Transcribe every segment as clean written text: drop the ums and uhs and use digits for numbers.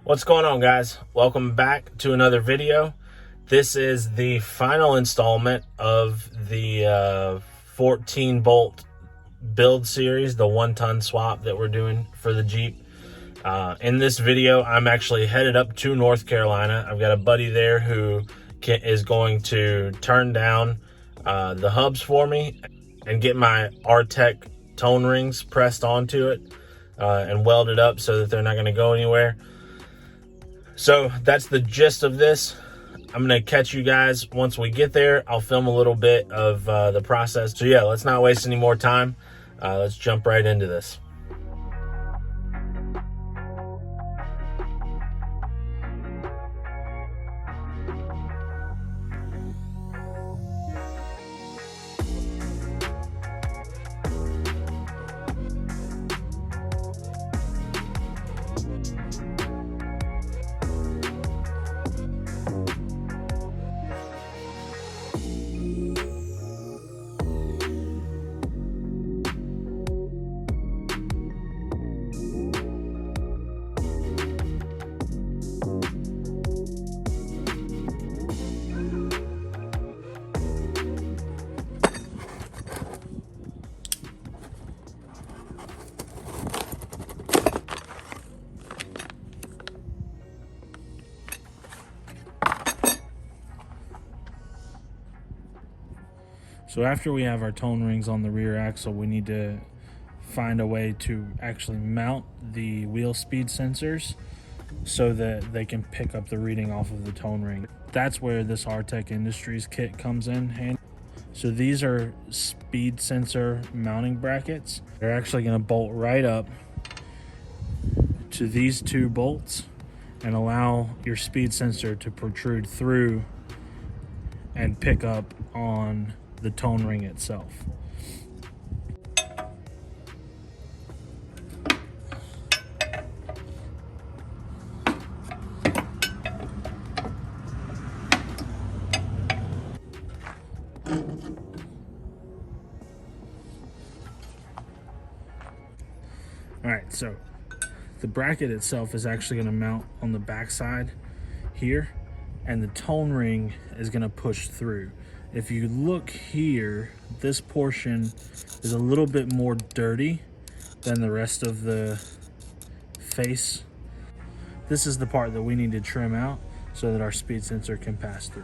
What's going on, guys? Welcome back to another video. This is the final installment of the 14 bolt build series, the 1-ton swap that we're doing for the Jeep. In this video, I'm actually headed up to North Carolina. I've got a buddy there who is going to turn down the hubs for me and get my R-Tech tone rings pressed onto it and welded up so that they're not going to go anywhere. So that's the gist of this. I'm going to catch you guys once we get there. I'll film a little bit of the process. So yeah, let's not waste any more time. Let's jump right into this. So after we have our tone rings on the rear axle, we need to find a way to actually mount the wheel speed sensors so that they can pick up the reading off of the tone ring. That's where this R-Tech Industries kit comes in handy. So these are speed sensor mounting brackets. They're actually going to bolt right up to these two bolts and allow your speed sensor to protrude through and pick up on the tone ring itself. All right, so the bracket itself is actually going to mount on the back side here, and the tone ring is going to push through. If you look here, this portion is a little bit more dirty than the rest of the face. This is the part that we need to trim out so that our speed sensor can pass through.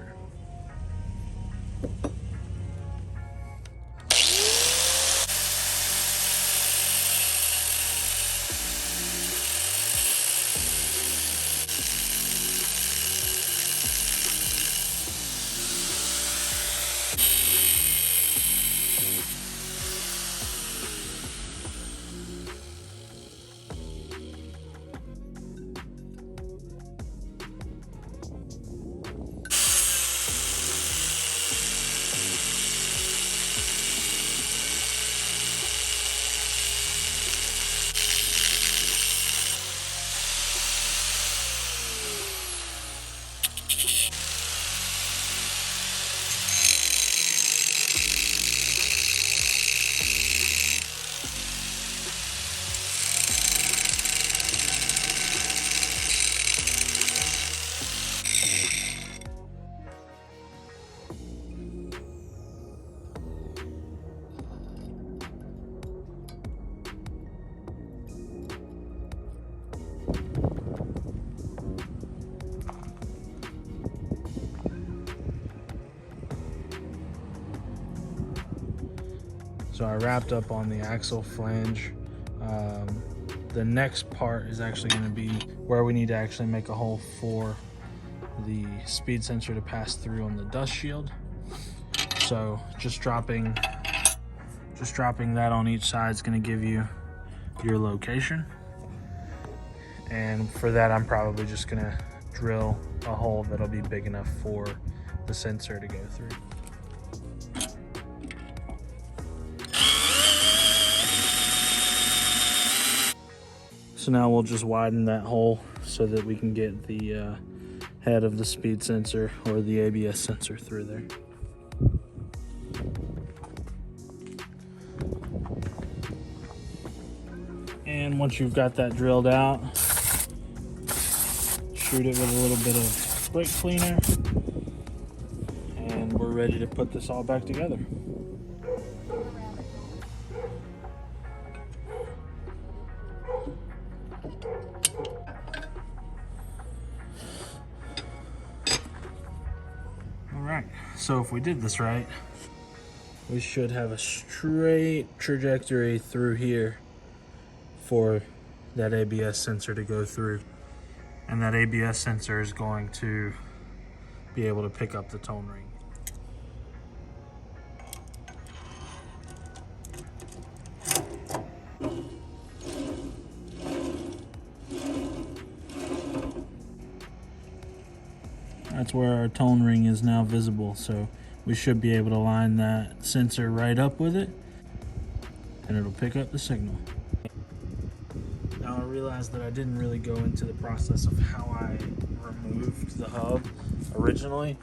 So I wrapped up on the axle flange. The next part is actually going to be where we need to actually make a hole for the speed sensor to pass through on the dust shield. So just dropping that on each side is going to give you your location. And for that, I'm probably just going to drill a hole that'll be big enough for the sensor to go through. So now we'll just widen that hole so that we can get the head of the speed sensor or the ABS sensor through there. And once you've got that drilled out, shoot it with a little bit of brake cleaner, and we're ready to put this all back together. Alright, so if we did this right, we should have a straight trajectory through here for that ABS sensor to go through. And that ABS sensor is going to be able to pick up the tone ring. That's where our tone ring is now visible, so we should be able to line that sensor right up with it, and it'll pick up the signal. Now I realized that I didn't really go into the process of how I removed the hub originally.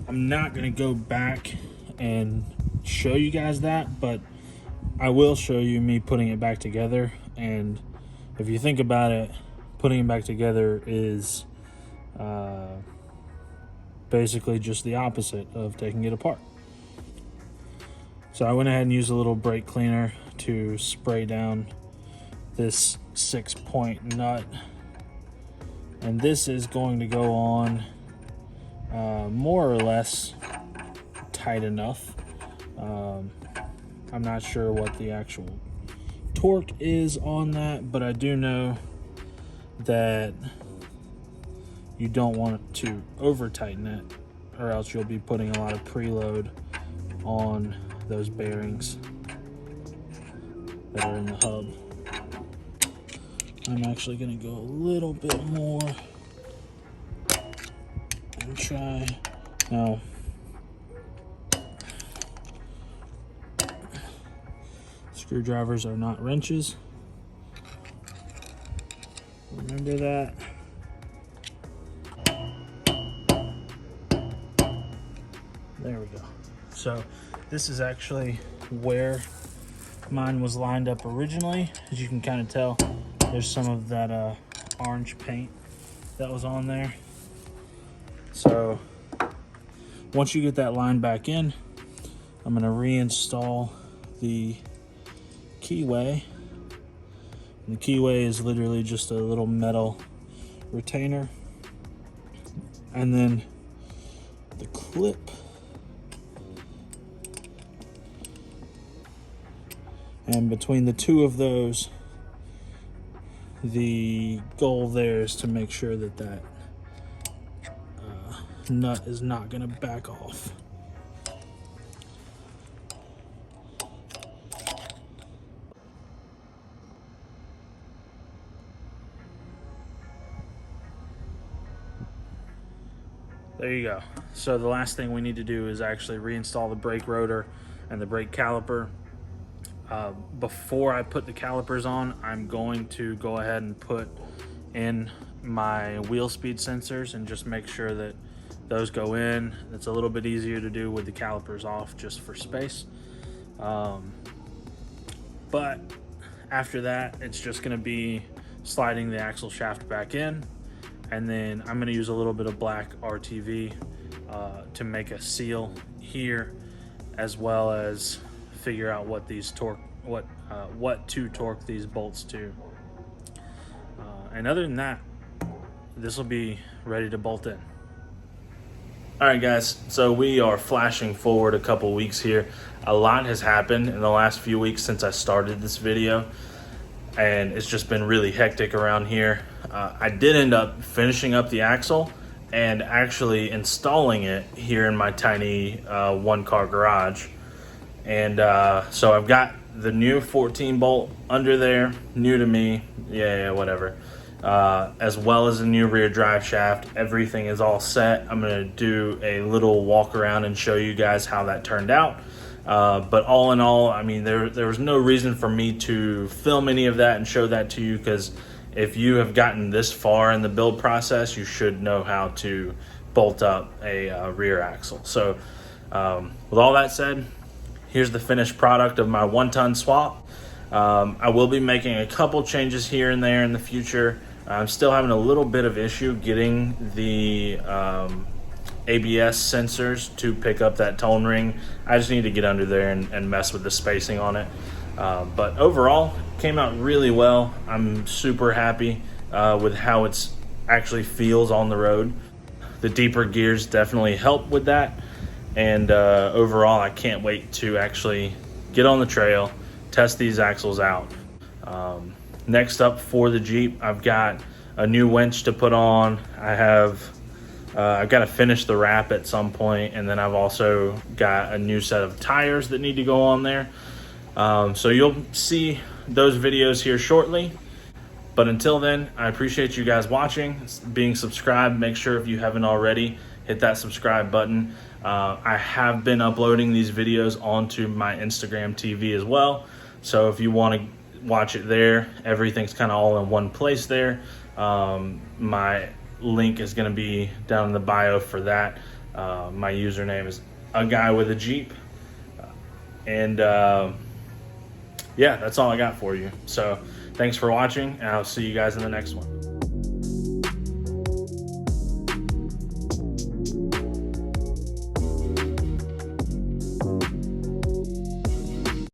I'm not going to go back and show you guys that, but I will show you me putting it back together. And if you think about it, putting it back together is basically just the opposite of taking it apart. So I went ahead and used a little brake cleaner to spray down this 6-point nut, and this is going to go on more or less tight enough. I'm not sure what the actual torque is on that, but I do know that you don't want to over tighten it, or else you'll be putting a lot of preload on those bearings that are in the hub. I'm actually going to go a little bit more and try. Now, screwdrivers are not wrenches. Remember that. There we go. So this is actually where mine was lined up originally. As you can kind of tell, there's some of that orange paint that was on there. So once you get that line back in, I'm going to reinstall the keyway. And the keyway is literally just a little metal retainer. And then the clip and between the two of those, the goal there is to make sure that that nut is not going to back off. There you go. So the last thing we need to do is actually reinstall the brake rotor and the brake caliper. Before I put the calipers on, I'm going to go ahead and put in my wheel speed sensors and just make sure that those go in. It's a little bit easier to do with the calipers off just for space. But after that, it's just going to be sliding the axle shaft back in, and then I'm going to use a little bit of black RTV to make a seal here, as well as figure out what these torque, what to torque these bolts to. And other than that, this will be ready to bolt in. All right, guys, so we are flashing forward a couple weeks here. A lot has happened in the last few weeks since I started this video, and it's just been really hectic around here. I did end up finishing up the axle and actually installing it here in my tiny one-car garage. And so I've got the new 14 bolt under there, new to me, yeah, whatever. As well as a new rear drive shaft. Everything is all set. I'm gonna do a little walk around and show you guys how that turned out. But all in all, I mean, there was no reason for me to film any of that and show that to you, because if you have gotten this far in the build process, you should know how to bolt up a rear axle. So with all that said, here's the finished product of my 1-ton swap. I will be making a couple changes here and there in the future. I'm still having a little bit of issue getting the ABS sensors to pick up that tone ring. I just need to get under there and mess with the spacing on it. But overall, came out really well. I'm super happy with how it's actually feels on the road. The deeper gears definitely help with that. And overall, I can't wait to actually get on the trail, test these axles out. Next up for the Jeep, I've got a new winch to put on. I've got to finish the wrap at some point, and then I've also got a new set of tires that need to go on there. So you'll see those videos here shortly. But until then, I appreciate you guys watching, being subscribed. Make sure if you haven't already, hit that subscribe button. I have been uploading these videos onto my Instagram TV as well. So if you want to watch it there, everything's kind of all in one place there. My link is going to be down in the bio for that. My username is a guy with a Jeep. And yeah, that's all I got for you. So thanks for watching, and I'll see you guys in the next one.